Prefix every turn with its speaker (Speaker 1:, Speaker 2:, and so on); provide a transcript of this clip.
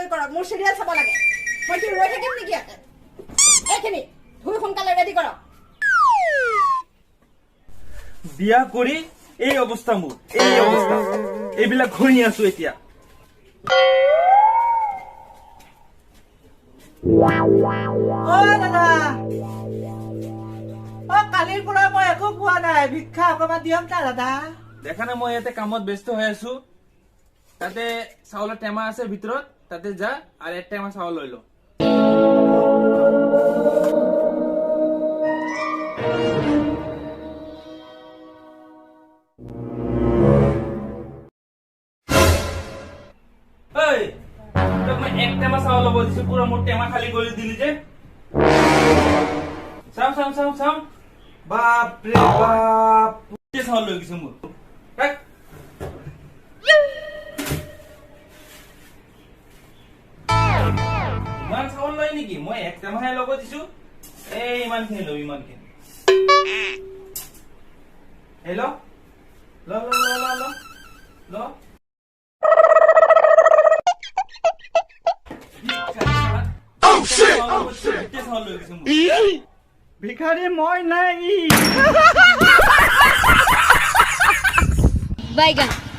Speaker 1: আজৰি কৰক মোৰ সিৰিয়াল চাব লাগে মই কি ৰৈ থাকিম নেকি ইয়াতে এইখিনি ধুই সোনকালে ৰেডি কৰক
Speaker 2: বিয়া কৰি এই অৱস্থা মোৰ এই অৱস্থা এইবিলাক ঘূৰি আছো এতিয়া
Speaker 3: দাদা কালিৰ পৰা মই একো পোৱা নাই ভিক্ষা অকমান দিয়ক না দাদা
Speaker 2: দেখা নাই মই ইয়াতে কামত ব্যস্ত হৈ আছো তাতে চাউলৰ টেমা আছে ভিতৰত তাতে যা আৰু এক টেমা চাউল লৈ ল মই এক টেমা চাউল ল'ব দিছো পুৰা মোৰ টেমা খালি কৰি দিলি যে চাও
Speaker 3: বাপৰে বাপ
Speaker 2: চাউল লৈ গৈছে মোৰ ইমান চাউল লয় নেকি মই এক টেমাহে ল'ব দিছো এই ইমানখিনি ল ইমানখিনি এই ল ল ল ল ল ল
Speaker 3: ভিখাৰী মই নাই
Speaker 4: বাইগান